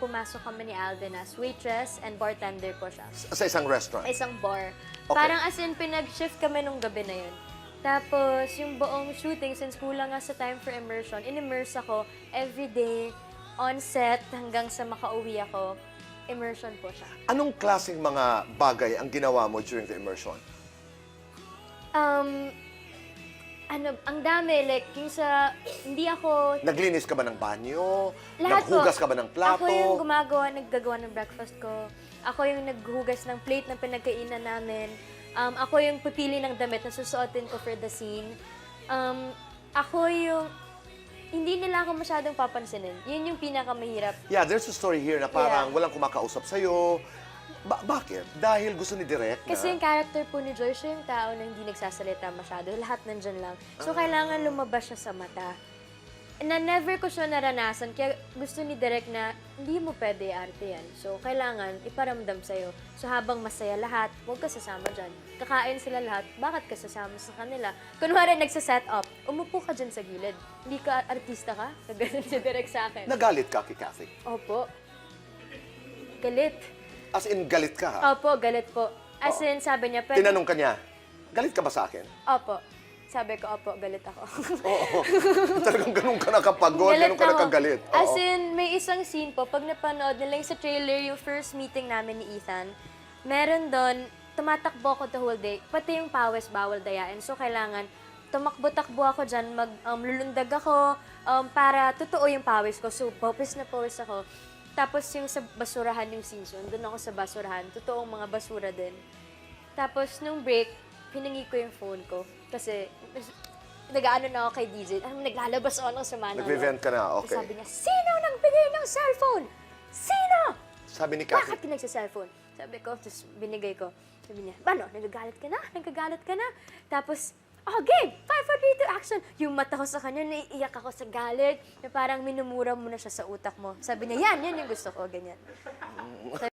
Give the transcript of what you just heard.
pumasok kami ni Alden as waitress and bartender po siya. Sa isang restaurant? Isang bar. Okay. Parang as in, pinag-shift kami nung gabi na yun. Tapos, yung buong shooting, since kulang nga sa time for immersion, in-immerse ako everyday, on set, hanggang sa makauwi ako. Immersion po siya. Anong klaseng mga bagay ang ginawa mo during the immersion? Ang dami, like, yung sa, hindi ako, Naglinis ka ba ng banyo? lahat po. Naghugas ka ba ng plato? Ako yung naggagawa ng breakfast ko. Ako yung naghugas ng plate ng pinagkainan namin. Ako yung pipili ng damit na susuotin ko for the scene. Ako yung, hindi nila ako masyadong papansinin. Yun yung pinakamahirap. Yeah, there's a story here na parang Yeah. walang kumakausap sa'yo. Bakit? Dahil gusto ni Direk na... Kasi yung character po ni Joy, siya yung tao na hindi nagsasalita masyado. Lahat nandyan lang. So, kailangan lumabas siya sa mata. Na never ko siya naranasan. Kaya gusto ni Direk na hindi mo pwede arte yan. So, kailangan iparamdam sa'yo. So, habang masaya lahat, huwag ka sasama dyan. Kakain sila lahat, bakit ka sasama sa kanila? Kunwari, nagsa-set up, umupo ka dyan sa gilid. Hindi ka artista ka? Ganun si Direk sa akin. Nagalit ka kay Kathy? Opo. Galit. As in, galit ka ha? Opo, galit po. As in, sabi niya, pwede... Tinanong ka niya, galit ka ba sa akin? Opo. Sabi ko, opo, galit ako. Oo. Talagang ganun ka nakapagod, ganun ka ako. nakagalit. Oo. As in, may isang scene po, pag napanood nila yung sa trailer, yung first meeting namin ni Ethan, meron doon, tumatakbo ako the whole day, pati yung pawis bawal dayain. So, kailangan tumakbo-takbo ako dyan, lulundag ako, para totoo yung pawis ko. So, pawis na pawis ako. Tapos yung sa basurahan yung season, doon ako sa basurahan, totoong mga basura din. Tapos nung break, hiningi ko yung phone ko. Kasi nag-ano na ako kay DJ, naglalabas ako ng sama ng Nag-revent ka na, okay. Sabi niya, sino nang bigay ng cellphone? Sino? Sabi ni Kathy, Bakit ka nagsa-cellphone? Sabi ko, tapos binigay ko. Sabi niya, ano, nagagalit ka na? Nagagalit ka na? Tapos, oh, game! 5, 4, 3, 2, action! Yung mata ko sa kanya, naiiyak ako sa galit, na parang minumura mo na siya sa utak mo. Sabi niya, yan yung gusto ko, ganyan. Sabi